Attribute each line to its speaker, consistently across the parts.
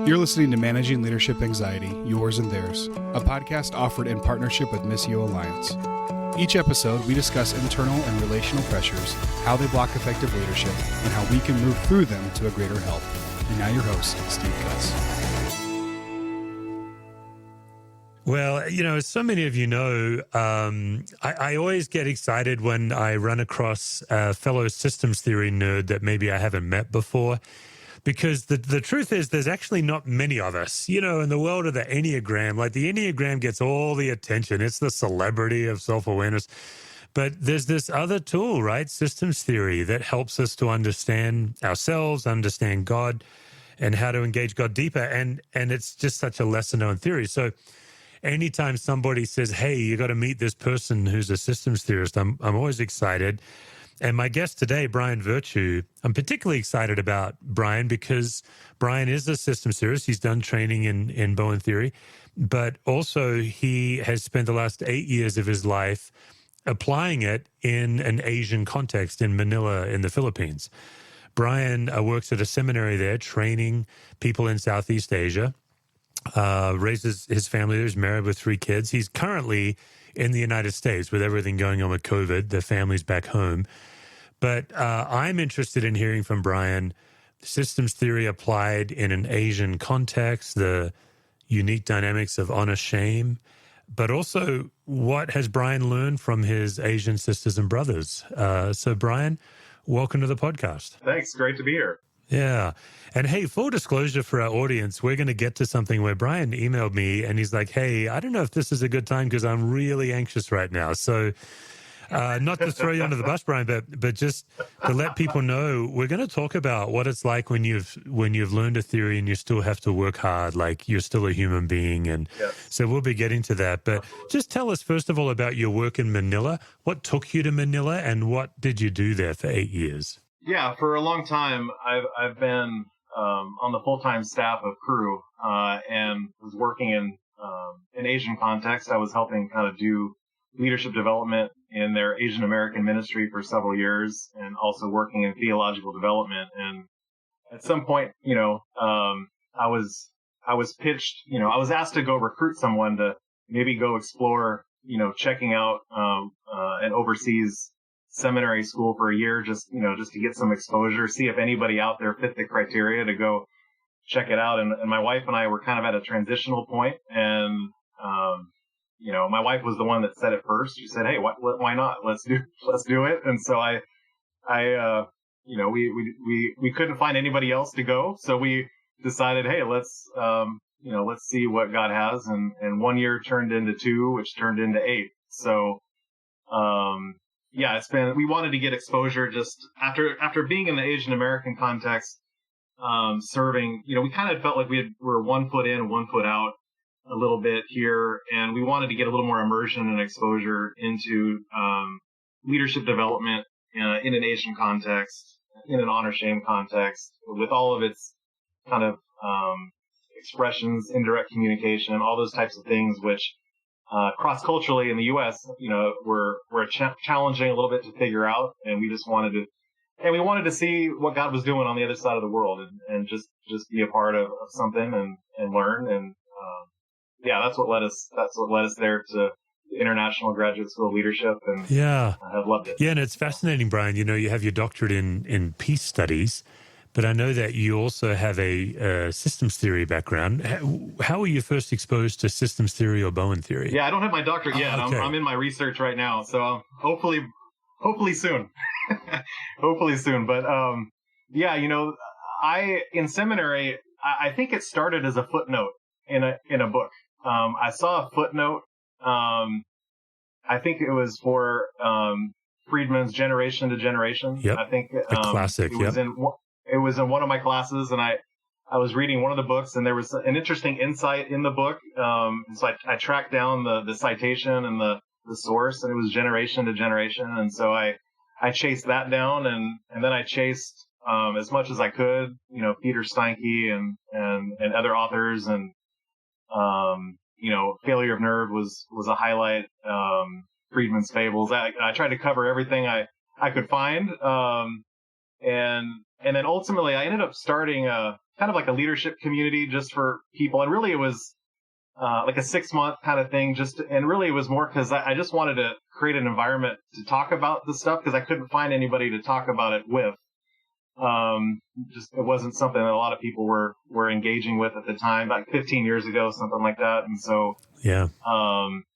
Speaker 1: You're listening to Managing Leadership Anxiety, Yours and Theirs, a podcast offered in partnership with Missio Alliance. Each episode, we discuss internal and relational pressures, how they block effective leadership, and how we can move through them to a greater health. And now your host, Steve Cuss.
Speaker 2: Well, as so many of you know, I always get excited when I run across a fellow systems theory nerd that maybe I haven't met before. Because the truth is there's actually not many of us, in the world of the Enneagram. Like the Enneagram gets all the attention. It's the celebrity of self-awareness. But there's this other tool, right? Systems theory that helps us to understand ourselves, understand God, and how to engage God deeper. And it's just such a lesser-known theory. So anytime somebody says, hey, you got to meet this person who's a systems theorist, I'm always excited. And my guest today, Brian Virtue, I'm particularly excited about Brian because Brian is a systems theorist. He's done training in Bowen theory, but also he has spent the last 8 years of his life applying it in an Asian context in Manila in the Philippines. Brian works at a seminary there, training people in Southeast Asia, raises his family there. He's married with 3 kids. He's currently in the United States with everything going on with COVID. The family's back home. But I'm interested in hearing from Brian systems theory applied in an Asian context, the unique dynamics of honor shame, but also what has Brian learned from his Asian sisters and brothers. So Brian, welcome to the podcast.
Speaker 3: Thanks. Great to be here.
Speaker 2: Yeah. And hey, full disclosure for our audience, we're going to get to something where Brian emailed me and he's like, hey, I don't know if this is a good time because I'm really anxious right now. So not to throw you under the bus, Brian, but just to let people know, we're going to talk about what it's like when you've learned a theory and you still have to work hard, like you're still a human being. And so we'll be getting to that. But just tell us, first of all, about your work in Manila. What took you to Manila and what did you do there for 8 years?
Speaker 3: Yeah, for a long time, I've been on the full-time staff of Crew and was working in Asian context. I was helping kind of do leadership development in their Asian American ministry for several years, and also working in theological development. And at some point, I was pitched. I was asked to go recruit someone to maybe go explore, checking out an overseas seminary school for a year, just to get some exposure, see if anybody out there fit the criteria to go check it out. And my wife and I were kind of at a transitional point, and my wife was the one that said it first. She said, "Hey, why not? Let's do it." And so we couldn't find anybody else to go, so we decided, hey, let's see what God has. And 1 year turned into 2, which turned into 8. So we wanted to get exposure just after being in the Asian American context, serving, we kind of felt like we were 1 foot in, 1 foot out a little bit here. And we wanted to get a little more immersion and exposure into, leadership development in an Asian context, in an honor shame context, with all of its kind of, expressions, indirect communication, all those types of things, which, cross-culturally in the U.S., were challenging a little bit to figure out, and we wanted to see what God was doing on the other side of the world, and just be a part of something and learn. And that's what led us there to International Graduate School of Leadership, and I have loved it.
Speaker 2: Yeah, and it's fascinating, Brian. You have your doctorate in peace studies, but I know that you also have a systems theory background. How were you first exposed to systems theory or Bowen theory?
Speaker 3: Yeah, I don't have my doctorate yet.
Speaker 2: Okay.
Speaker 3: I'm in my research right now, so hopefully soon. Hopefully soon. But in seminary, I think it started as a footnote in a book. I saw a footnote. I think it was for Friedman's Generation to Generation.
Speaker 2: Yep.
Speaker 3: I think
Speaker 2: the classic.
Speaker 3: It was in one of my classes, and I was reading one of the books, and there was an interesting insight in the book. So I tracked down the citation and the source, and it was Generation to Generation. And so I chased that down, and then I chased as much as I could, Peter Steinke and other authors, and Failure of Nerve was a highlight. Friedman's Fables. I tried to cover everything I could find. And then ultimately I ended up starting kind of like a leadership community just for people. And really it was like a 6-month kind of thing. And really it was more because I just wanted to create an environment to talk about the stuff because I couldn't find anybody to talk about it with. Just it wasn't something that a lot of people were engaging with at the time, like 15 years ago, something like that. And so,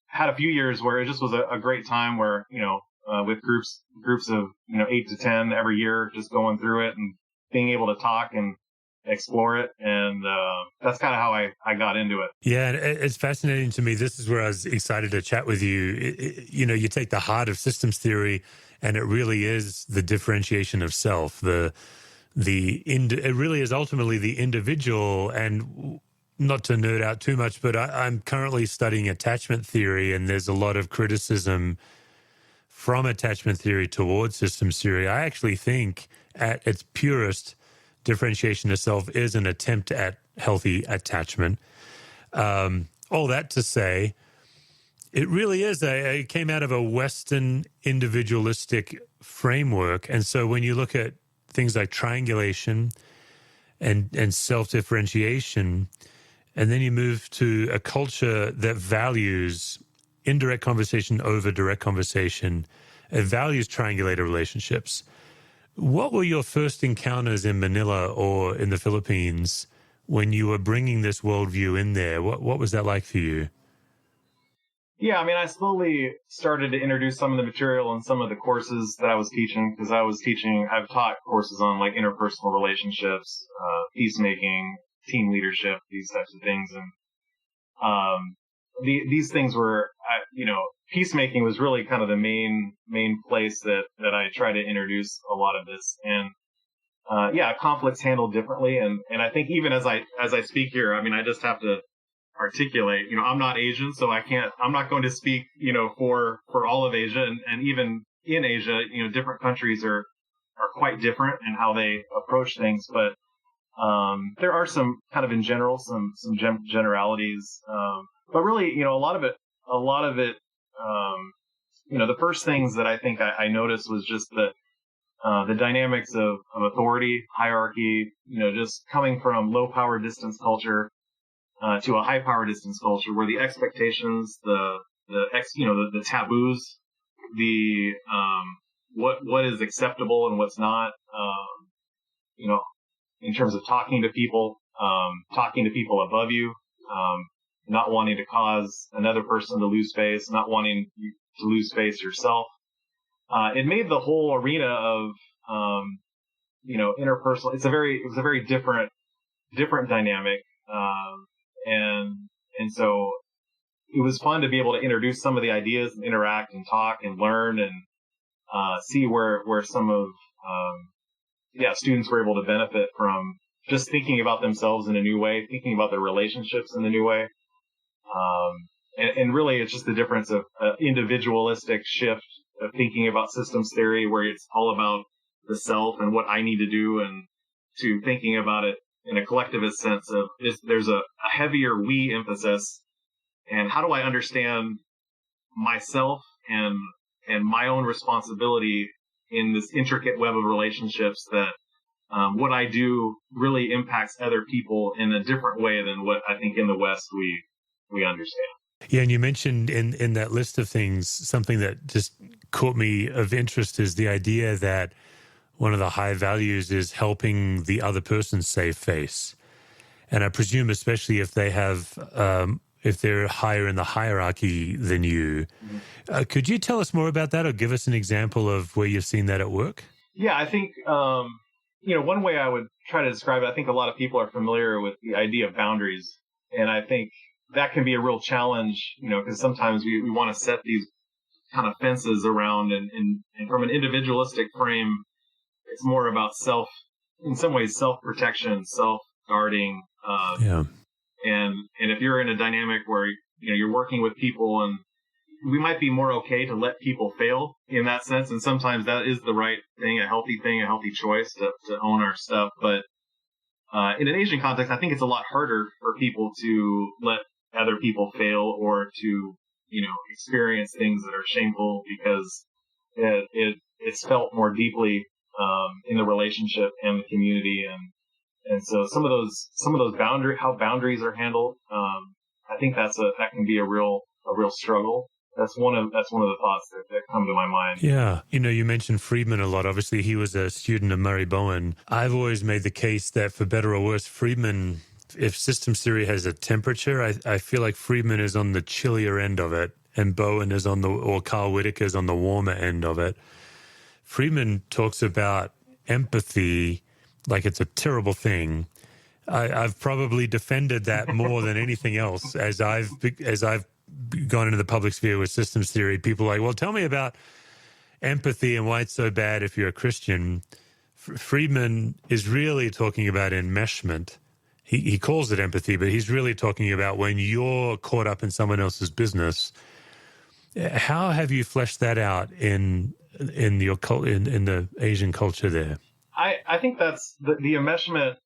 Speaker 3: had a few years where it just was a great time where, with groups of, 8 to 10 every year, just going through it and being able to talk and explore it. And, that's kind of how I got into it.
Speaker 2: Yeah. And it's fascinating to me. This is where I was excited to chat with you. You take the heart of systems theory and it really is the differentiation of self, it really is ultimately the individual. And not to nerd out too much, but I'm currently studying attachment theory, and there's a lot of criticism from attachment theory towards systems theory. I actually think at its purest, differentiation of self is an attempt at healthy attachment. All that to say, it really is. It came out of a Western individualistic framework. And so when you look at things like triangulation and self-differentiation, and then you move to a culture that values indirect conversation over direct conversation, it values triangulated relationships. What were your first encounters in Manila or in the Philippines when you were bringing this worldview in there? What was that like for you?
Speaker 3: Yeah, I mean, I slowly started to introduce some of the material in some of the courses that I was teaching, because I've taught courses on like interpersonal relationships, peacemaking, team leadership, these types of things. And these things were, peacemaking was really kind of the main place that I try to introduce a lot of this. And conflicts handled differently. And I think even as I speak here, I mean, I just have to articulate, I'm not Asian, so I'm not going to speak, for all of Asia. And even in Asia, different countries are quite different in how they approach things. But, there are some kind of in general, some generalities. But really, a lot of it, the first things that I think I noticed was just the dynamics of authority, hierarchy, just coming from low power distance culture to a high power distance culture where the expectations, the taboos, what is acceptable and what's not, in terms of talking to people above you, not wanting to cause another person to lose face, not wanting to lose face yourself. It made the whole arena of, interpersonal. It was a very different dynamic. And so it was fun to be able to introduce some of the ideas and interact and talk and learn and, see where some of, students were able to benefit from just thinking about themselves in a new way, thinking about their relationships in a new way. And really it's just the difference of individualistic shift of thinking about systems theory where it's all about the self and what I need to do, and to thinking about it in a collectivist sense of there's a heavier we emphasis, and how do I understand myself and my own responsibility in this intricate web of relationships that what I do really impacts other people in a different way than what I think in the West we understand.
Speaker 2: Yeah, and you mentioned in that list of things, something that just caught me of interest is the idea that one of the high values is helping the other person save face. And I presume, especially if they have, if they're higher in the hierarchy than you, could you tell us more about that, or give us an example of where you've seen that at work?
Speaker 3: Yeah, I think, one way I would try to describe it, I think a lot of people are familiar with the idea of boundaries. And I think that can be a real challenge, because sometimes we want to set these kind of fences around, and from an individualistic frame, it's more about in some ways, self-protection, self-guarding. And if you're in a dynamic where, you're working with people, and we might be more okay to let people fail in that sense. And sometimes that is the right thing, a healthy choice to own our stuff. But, in an Asian context, I think it's a lot harder for people to let other people fail, or to, experience things that are shameful, because it's felt more deeply, in the relationship and the community. And so some of those how boundaries are handled, I think that can be a real struggle. That's one of the thoughts that come to my mind.
Speaker 2: Yeah. You mentioned Friedman a lot. Obviously, he was a student of Murray Bowen. I've always made the case that for better or worse, Friedman, if systems theory has a temperature, I feel like Friedman is on the chillier end of it, and Bowen is or Carl Whittaker is on the warmer end of it. Friedman talks about empathy like it's a terrible thing. I've probably defended that more than anything else as I've gone into the public sphere with systems theory. People are like, well, tell me about empathy and why it's so bad if you're a Christian. Friedman is really talking about enmeshment. He calls it empathy, but he's really talking about when you're caught up in someone else's business. How have you fleshed that out in the Asian culture there?
Speaker 3: I think that's the enmeshment.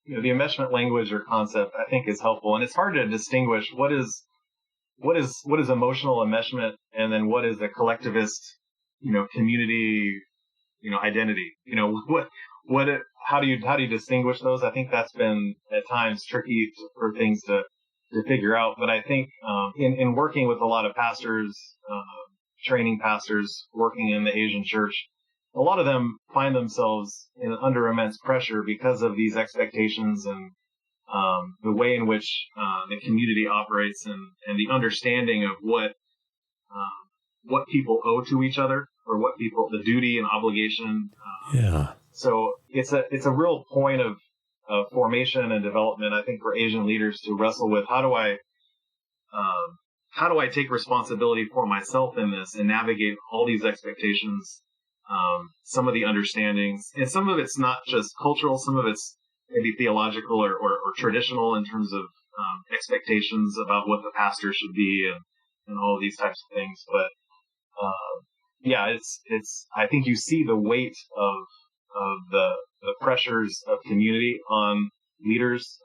Speaker 3: The enmeshment language or concept, I think, is helpful, and it's hard to distinguish what is emotional enmeshment, and then what is a collectivist, community, identity. How do you distinguish those? I think that's been at times tricky for things to figure out. But I think in working with a lot of pastors, training pastors, working in the Asian church, a lot of them find themselves under immense pressure because of these expectations and the way in which the community operates and the understanding of what people owe to each other, or the duty and obligation.
Speaker 2: Yeah.
Speaker 3: So it's a real point of formation and development, I think, for Asian leaders to wrestle with how do I take responsibility for myself in this and navigate all these expectations. Some of the understandings, and some of it's not just cultural, some of it's maybe theological or traditional in terms of expectations about what the pastor should be and all of these types of things. But it's I think you see the weight of the pressures of community on leaders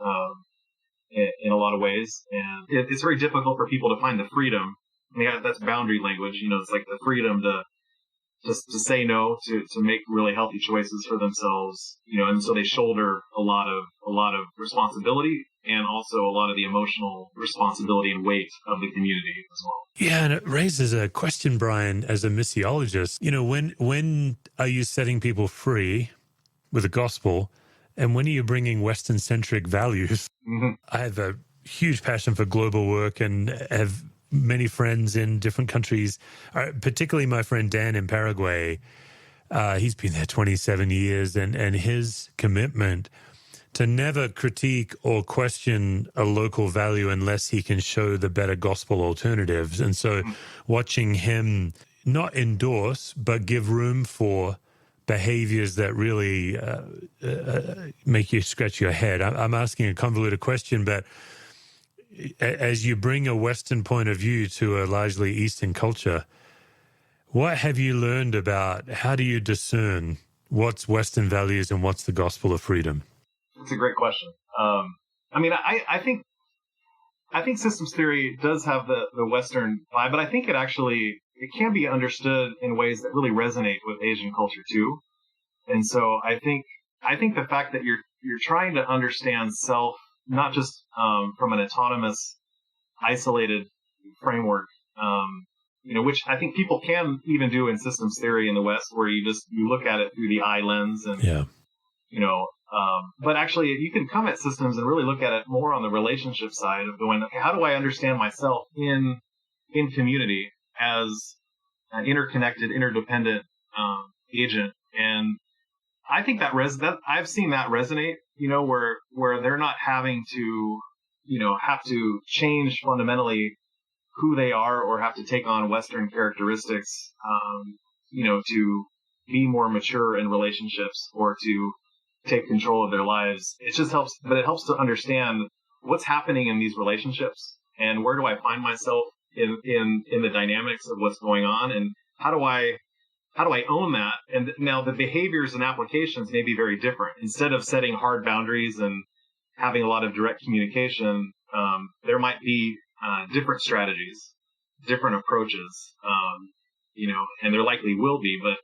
Speaker 3: in a lot of ways, and it's very difficult for people to find the freedom. I mean, that's boundary language. It's like the freedom to say no, to make really healthy choices for themselves, and so they shoulder a lot of responsibility, and also a lot of the emotional responsibility and weight of the community as well.
Speaker 2: Yeah, and it raises a question, Brian, as a missiologist. When are you setting people free with the gospel, and when are you bringing Western-centric values?
Speaker 3: Mm-hmm.
Speaker 2: I have a huge passion for global work and have many friends in different countries, particularly my friend Dan in Paraguay. He's been there 27 years, and his commitment to never critique or question a local value unless he can show the better gospel alternatives. And so watching him not endorse, but give room for behaviors that really make you scratch your head. I'm asking a convoluted question, but as you bring a Western point of view to a largely Eastern culture, what have you learned about how do you discern what's Western values and what's the gospel of freedom?
Speaker 3: That's a great question. I think systems theory does have the Western vibe, but I think it can be understood in ways that really resonate with Asian culture too. And so I think the fact that you're trying to understand self, not just from an autonomous, isolated framework, which I think people can even do in systems theory in the West, where you look at it through the I lens, and but actually you can come at systems and really look at it more on the relationship side of going, okay, how do I understand myself in community as an interconnected, interdependent agent? And I think that I've seen that resonate, where they're not having to, have to change fundamentally who they are or have to take on Western characteristics, to be more mature in relationships or to take control of their lives. It just helps, but it helps to understand what's happening in these relationships and where do I find myself in the dynamics of what's going on, and how do I own that? And now the behaviors and applications may be very different. Instead of setting hard boundaries and having a lot of direct communication, there might be different strategies, different approaches, and there likely will be. But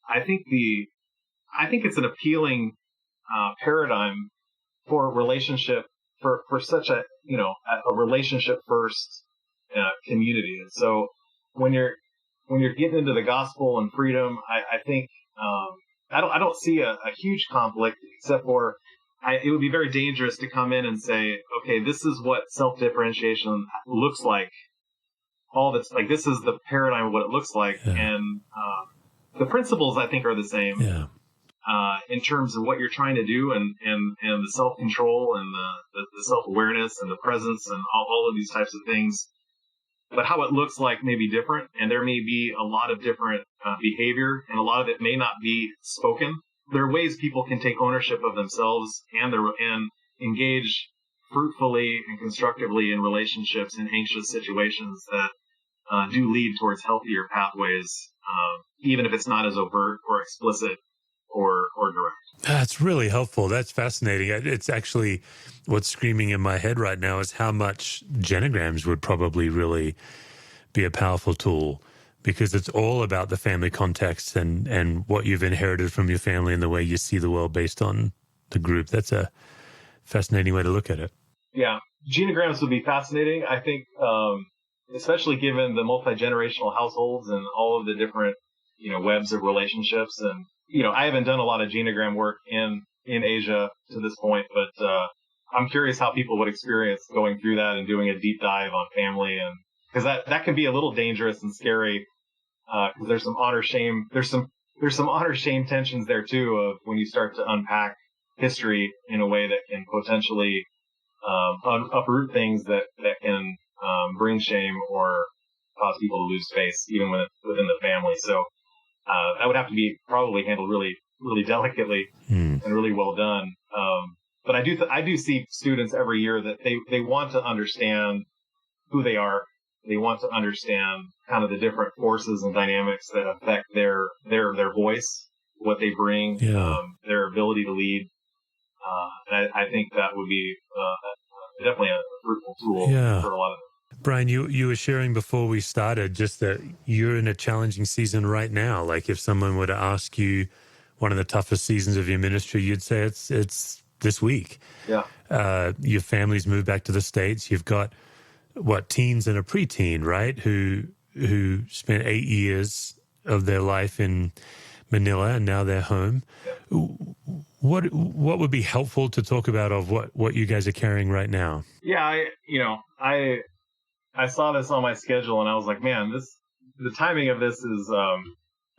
Speaker 3: I think it's an appealing paradigm for relationship, for such a relationship first community. And so when you're getting into the gospel and freedom, I think I don't see a huge conflict, except for it would be very dangerous to come in and say, okay, this is what self-differentiation looks like. All this, like, this is the paradigm of what it looks like, and the principles I think are the same.
Speaker 2: Yeah.
Speaker 3: In terms of what you're trying to do, and the self-control and the self-awareness and the presence and all of these types of things. But how it looks like may be different, and there may be a lot of different behavior, and a lot of it may not be spoken. There are ways people can take ownership of themselves and engage fruitfully and constructively in relationships in anxious situations that do lead towards healthier pathways, even if it's not as overt or explicit or direct.
Speaker 2: That's really helpful. That's fascinating. It's actually what's screaming in my head right now is how much Genograms would probably really be a powerful tool, because it's all about the family context and what you've inherited from your family and the way you see the world based on the group. That's a fascinating way to look at it. Yeah.
Speaker 3: Genograms would be fascinating. I think, especially given the multi-generational households and all of the different, webs of relationships. And, I haven't done a lot of genogram work in Asia to this point, but I'm curious how people would experience going through that and doing a deep dive on family, and because that can be a little dangerous and scary, because there's some honor shame. There's some honor shame tensions there too, of when you start to unpack history in a way that can potentially uproot things that can bring shame or cause people to lose face, even within the family. So that would have to be probably handled really, really delicately and really well done. But I do see students every year that they want to understand who they are. They want to understand kind of the different forces and dynamics that affect their voice, what they bring, their ability to lead. I think that would be definitely a fruitful tool for a lot of them.
Speaker 2: Brian, you were sharing before we started just that you're in a challenging season right now. Like if someone were to ask you one of the toughest seasons of your ministry, you'd say it's this week.
Speaker 3: Yeah.
Speaker 2: Your family's moved back to the States. You've got teens and a preteen, right? Who spent 8 years of their life in Manila and now they're home. Yeah. What would be helpful to talk about of what you guys are carrying right now?
Speaker 3: Yeah, I saw this on my schedule and I was like, man, the timing of this is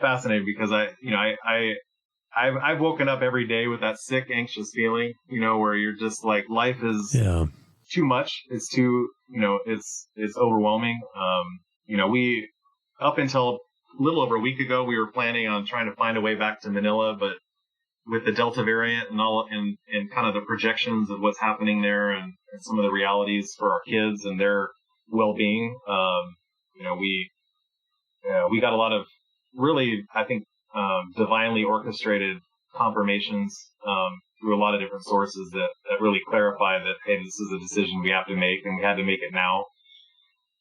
Speaker 3: fascinating, because I've woken up every day with that sick, anxious feeling, where you're just like, life is too much. It's too, it's overwhelming. We, up until a little over a week ago, we were planning on trying to find a way back to Manila, but with the Delta variant and kind of the projections of what's happening there and some of the realities for our kids and their well-being, we got a lot of really, I think, divinely orchestrated confirmations through a lot of different sources that really clarify that, hey, this is a decision we have to make, and we had to make it now.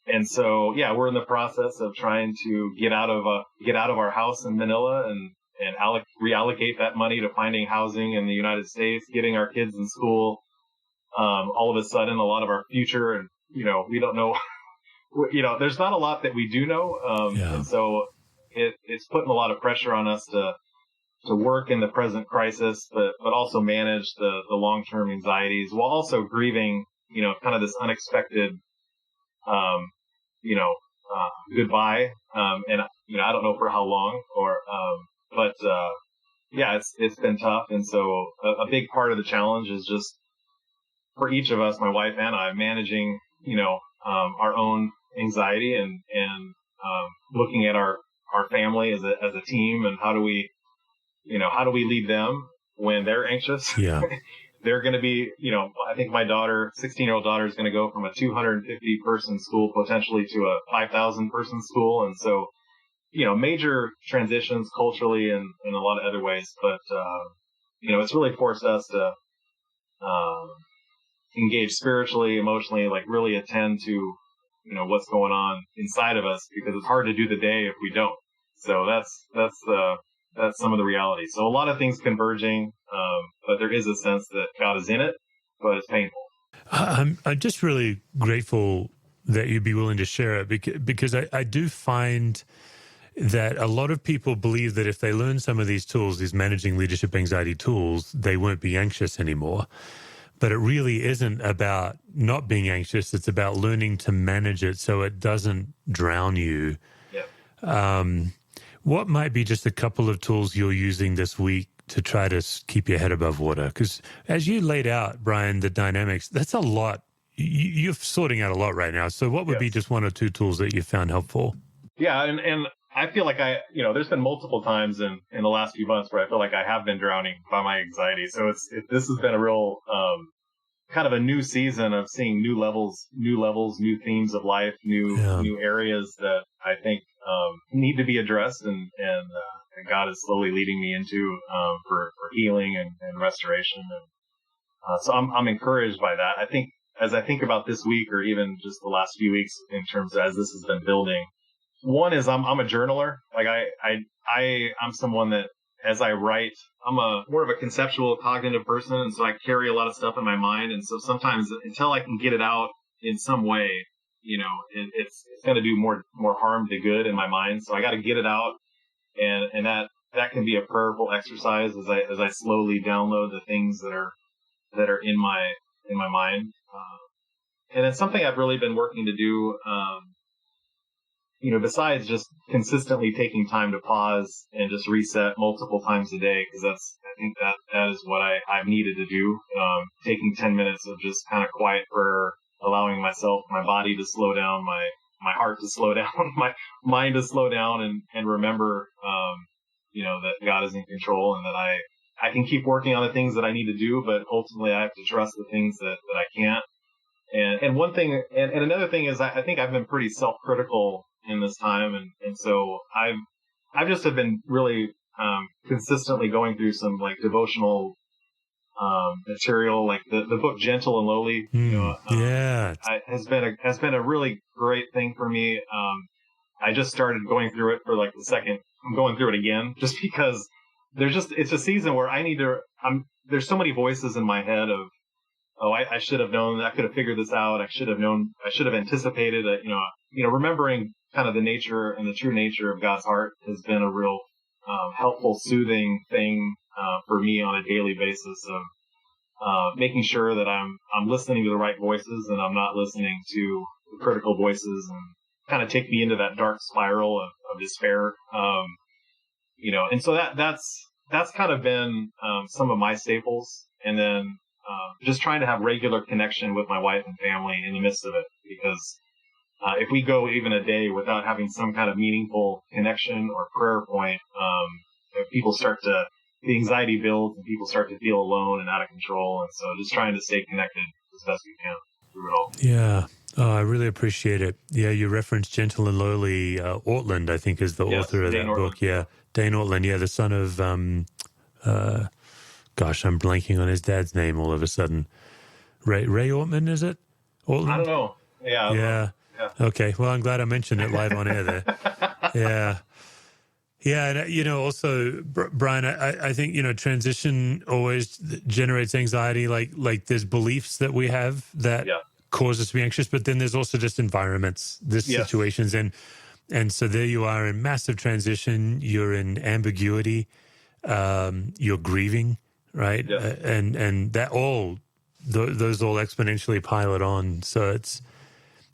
Speaker 3: And so, we're in the process of trying to get out of our house in Manila and reallocate that money to finding housing in the United States, getting our kids in school. All of a sudden, a lot of our future, and we don't know. There's not a lot that we do know, and so it's putting a lot of pressure on us to work in the present crisis, but also manage the long-term anxieties while also grieving, kind of this unexpected, goodbye. And I don't know for how long, but it's been tough. And so a big part of the challenge is just for each of us, my wife and I, managing, our own anxiety and looking at our family as a team, and how do we lead them when they're anxious?
Speaker 2: Yeah.
Speaker 3: They're going to be, I think my 16-year-old daughter is going to go from a 250 person school potentially to a 5,000 person school. And so, major transitions culturally and in a lot of other ways, but, it's really forced us to, engage spiritually, emotionally, like really attend to, what's going on inside of us, because it's hard to do the day if we don't. So that's some of the reality. So a lot of things converging, But there is a sense that God is in it, but it's painful.
Speaker 2: I'm just really grateful that you'd be willing to share it because I do find that a lot of people believe that if they learn some of these tools, these managing leadership anxiety tools, they won't be anxious anymore. But it really isn't about not being anxious. It's about learning to manage it so it doesn't drown you.
Speaker 3: Yeah.
Speaker 2: What might be just a couple of tools you're using this week to try to keep your head above water? Because as you laid out, Brian, the dynamics, that's a lot. You're sorting out a lot right now. So what would be just one or two tools that you found helpful?
Speaker 3: Yeah. And I feel like there's been multiple times in the last few months where I feel like I have been drowning by my anxiety. So this has been a real, kind of a new season of seeing new levels, new themes of life, new areas that I think, need to be addressed and God is slowly leading me into, for healing and restoration. And, so I'm encouraged by that. I think as I think about this week or even just the last few weeks in terms of as this has been building, one is I'm a journaler. Like I'm someone that as I write, I'm more of a conceptual cognitive person. And so I carry a lot of stuff in my mind. And so sometimes until I can get it out in some way, it's going to do more harm to good in my mind. So I got to get it out. And that can be a prayerful exercise as I slowly download the things that are in my mind. And it's something I've really been working to do, besides just consistently taking time to pause and just reset multiple times a day, because I think that is what I've needed to do. Taking 10 minutes of just kind of quiet prayer, allowing my body to slow down, my heart to slow down, my mind to slow down and remember, that God is in control and that I can keep working on the things that I need to do, but ultimately I have to trust the things that I can't. And one thing, and another thing is I think I've been pretty self-critical in this time. And so I've just have been really, consistently going through some like devotional, material, like the book Gentle and Lowly, has been a really great thing for me. I just started going through it for like I'm going through it again just because it's a season where there's so many voices in my head of, I should have known, I could have figured this out. I should have anticipated it. Remembering kind of the nature and the true nature of God's heart has been a real, helpful, soothing thing, for me on a daily basis of, making sure that I'm listening to the right voices and I'm not listening to the critical voices and kind of take me into that dark spiral of despair. And so that's kind of been, some of my staples. And then, just trying to have regular connection with my wife and family in the midst of it, because if we go even a day without having some kind of meaningful connection or prayer point, the anxiety builds and people start to feel alone and out of control. And so just trying to stay connected as best we can through it all.
Speaker 2: Yeah. Oh, I really appreciate it. Yeah, you referenced Gentle and Lowly. Ortland, I think, is the author of that book. Yeah, Dane Ortland. Yeah, the son of, gosh, I'm blanking on his dad's name all of a sudden. Ray Ortman, is it? Ortland?
Speaker 3: I don't know. Yeah.
Speaker 2: Yeah. Okay. Well, I'm glad I mentioned it live on air there. Yeah. Yeah. And, also, Brian, I think, transition always generates anxiety. Like there's beliefs that we have that cause us to be anxious, but then there's also just environments, situations. And so there you are in massive transition. You're in ambiguity. You're grieving, right?
Speaker 3: Yes.
Speaker 2: And that those all exponentially pile it on. So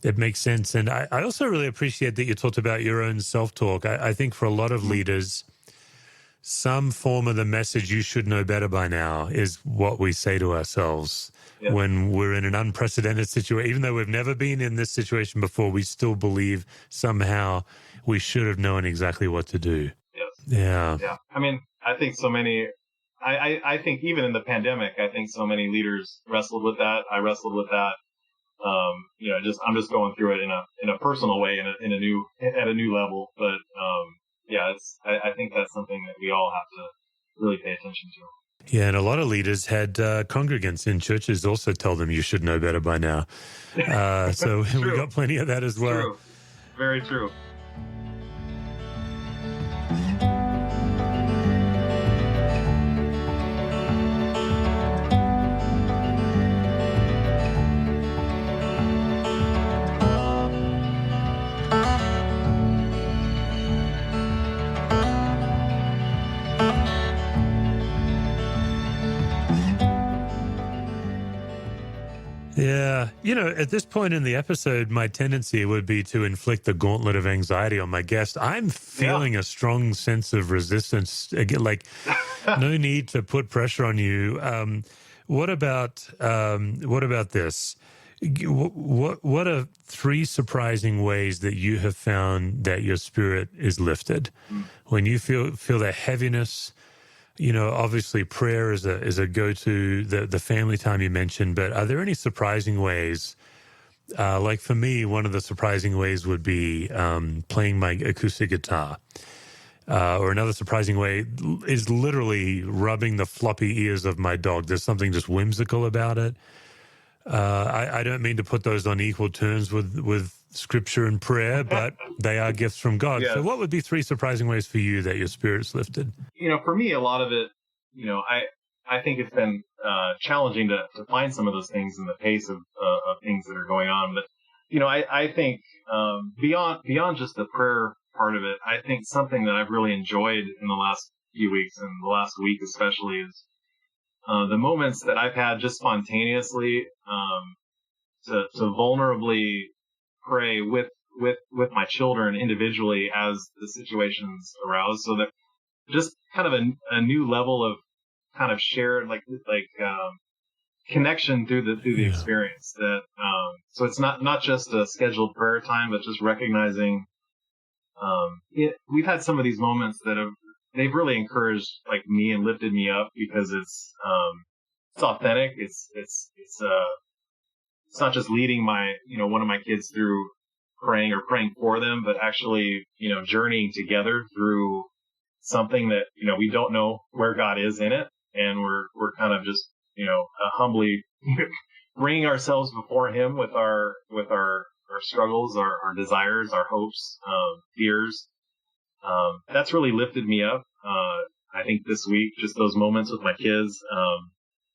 Speaker 2: it makes sense. And I also really appreciate that you talked about your own self-talk. I think for a lot of leaders, some form of the message you should know better by now is what we say to ourselves when we're in an unprecedented situation. Even though we've never been in this situation before, we still believe somehow we should have known exactly what to do.
Speaker 3: Yes.
Speaker 2: Yeah.
Speaker 3: Yeah. I mean, I think so many, I think even in the pandemic, I think so many leaders wrestled with that. I wrestled with that. I'm just going through it in a personal way, at a new level. But, I think that's something that we all have to really pay attention to.
Speaker 2: Yeah, and a lot of leaders had congregants in churches also tell them you should know better by now. So we got plenty of that as well.
Speaker 3: True. Very true.
Speaker 2: Yeah. At this point in the episode, my tendency would be to inflict the gauntlet of anxiety on my guest. I'm feeling a strong sense of resistance. Again, like, no need to put pressure on you. What about this? What are 3 surprising ways that you have found that your spirit is lifted when you feel that heaviness? Obviously prayer is a go-to, the family time you mentioned, but are there any surprising ways? Like for me, one of the surprising ways would be playing my acoustic guitar. Or another surprising way is literally rubbing the floppy ears of my dog. There's something just whimsical about it. I don't mean to put those on equal terms with scripture and prayer, but they are gifts from God.
Speaker 3: Yes.
Speaker 2: So what would be 3 surprising ways for you that your spirit's lifted?
Speaker 3: For me, a lot of it, I think it's been challenging to find some of those things in the pace of things that are going on. But, I think beyond just the prayer part of it, I think something that I've really enjoyed in the last few weeks and the last week especially is the moments that I've had just spontaneously to vulnerably pray with my children individually as the situations arouse, so that just kind of a new level of kind of shared connection through the experience. That so it's not just a scheduled prayer time, but just recognizing we've had some of these moments that they've really encouraged me and lifted me up, because it's authentic. It's not just leading one of my kids through praying or praying for them, but actually journeying together through something that we don't know where God is in it, and we're kind of just humbly bringing ourselves before Him with our struggles, our desires, our hopes, fears. That's really lifted me up. I think this week, just those moments with my kids,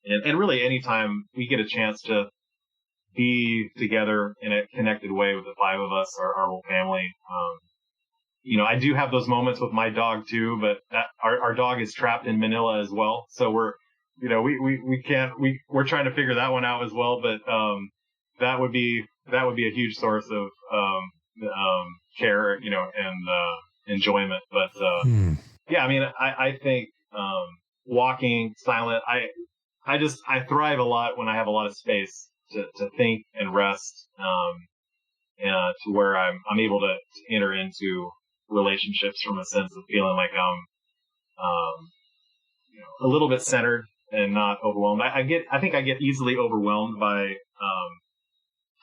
Speaker 3: and really anytime we get a chance to be together in a connected way with the 5 of us, our whole family. I do have those moments with my dog too, but our dog is trapped in Manila as well. So we're trying to figure that one out as well. But, that would be a huge source of, care, and, enjoyment. But, yeah, I mean, I think, walking silent, I thrive a lot when I have a lot of space to think and rest, to where I'm able to enter into relationships from a sense of feeling like I'm, a little bit centered and not overwhelmed. I think I get easily overwhelmed by,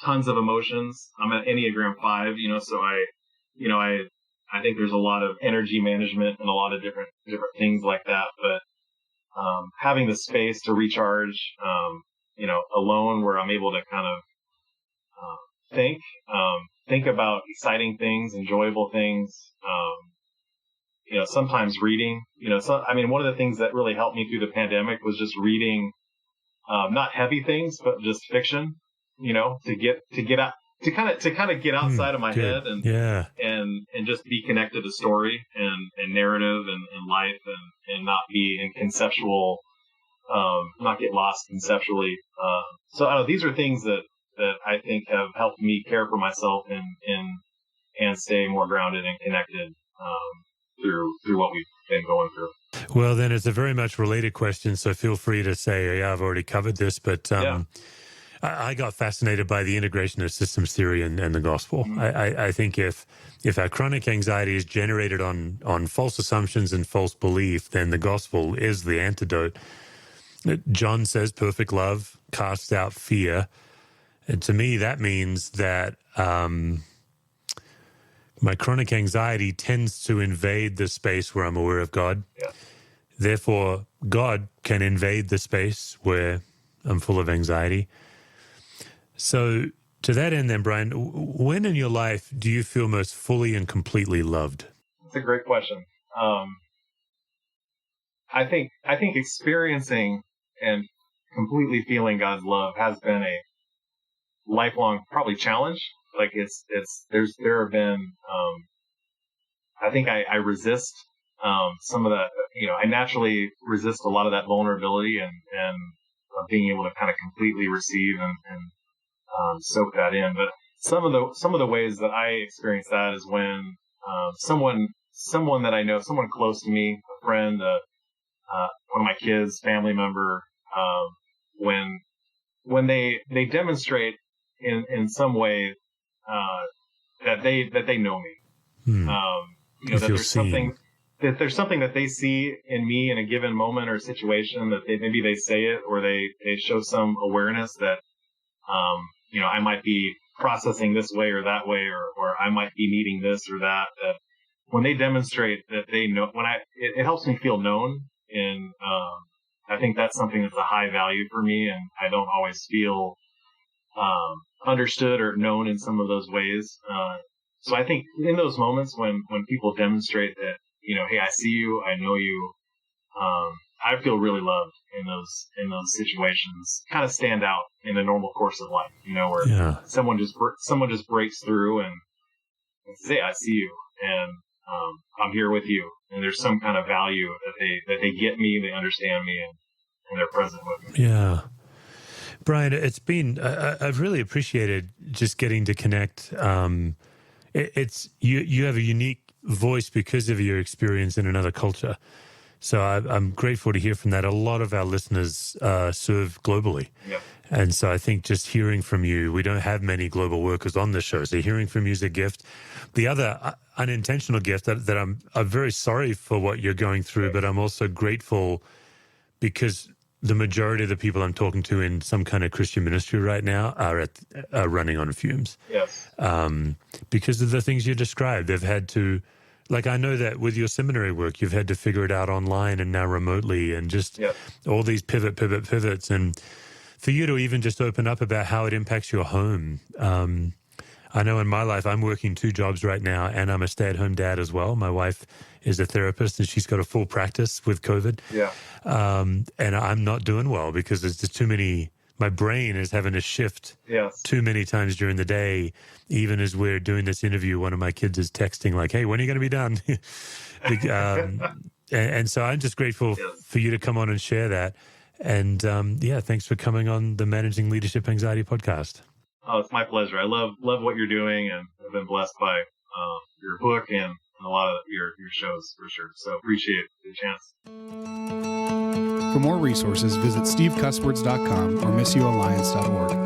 Speaker 3: tons of emotions. I'm an Enneagram 5, so I think there's a lot of energy management and a lot of different things like that. But, having the space to recharge, alone, where I'm able to kind of think about exciting things, enjoyable things. Sometimes reading. One of the things that really helped me through the pandemic was just reading, not heavy things, but just fiction. To get out, to kind of get outside of my head and just be connected to story and narrative and life, and not be in conceptual. Not get lost conceptually. So these are things that I think have helped me care for myself and stay more grounded and connected through what we've been going through.
Speaker 2: Well, then it's a very much related question, so feel free to say, yeah, I've already covered this, but I got fascinated by the integration of systems theory and the gospel. Mm-hmm. I think if our chronic anxiety is generated on false assumptions and false belief, then the gospel is the antidote. John says perfect love casts out fear. And to me, that means that my chronic anxiety tends to invade the space where I'm aware of God.
Speaker 3: Yeah.
Speaker 2: Therefore, God can invade the space where I'm full of anxiety. So to that end then, Brian, when in your life do you feel most fully and completely loved?
Speaker 3: That's a great question. I think experiencing and completely feeling God's love has been a lifelong probably challenge. Like there have been, I think I resist, some of that, I naturally resist a lot of that vulnerability and being able to kind of completely receive and soak that in. But some of the ways that I experience that is when someone that I know, someone close to me, a friend, one of my kids, family member, when they demonstrate in some way that they know me. That there's something that they see in me in a given moment or situation that maybe they say it or they show some awareness that I might be processing this way or that way or I might be needing this or that. That when they demonstrate that they know, it helps me feel known, and I think that's something that's a high value for me, and I don't always feel understood or known in some of those ways. So I think in those moments when people demonstrate that, hey, I see you, I know you, I feel really loved in those situations. Kind of stand out in the normal course of life, where someone just breaks through and says, hey, I see you, and I'm here with you, and there's some kind of value that they get me, they understand me, and they're present with me.
Speaker 2: Yeah. Brian, it's been, I've really appreciated just getting to connect. It's you have a unique voice because of your experience in another culture. So I'm grateful to hear from that. A lot of our listeners serve globally.
Speaker 3: Yeah.
Speaker 2: And so I think just hearing from you, we don't have many global workers on the show. So hearing from you is a gift. The other unintentional gift that I'm very sorry for what you're going through, but I'm also grateful because the majority of the people I'm talking to in some kind of Christian ministry right now are running on fumes.
Speaker 3: Yes.
Speaker 2: Because of the things you described. They've had to, like, I know that with your seminary work, you've had to figure it out online and now remotely and just all these pivots. And for you to even just open up about how it impacts your home. I know in my life, I'm working 2 jobs right now and I'm a stay-at-home dad as well. My wife is a therapist and she's got a full practice with COVID.
Speaker 3: Yeah.
Speaker 2: And I'm not doing well because there's just too many, my brain is having to shift too many times during the day. Even as we're doing this interview, one of my kids is texting like, hey, when are you going to be done? and so I'm just grateful for you to come on and share that. And thanks for coming on the Managing Leadership Anxiety podcast.
Speaker 3: Oh, it's my pleasure. I love what you're doing, and I've been blessed by your book and a lot of your shows for sure. So appreciate the chance.
Speaker 1: For more resources, visit stevecusswords.com or missioalliance.org.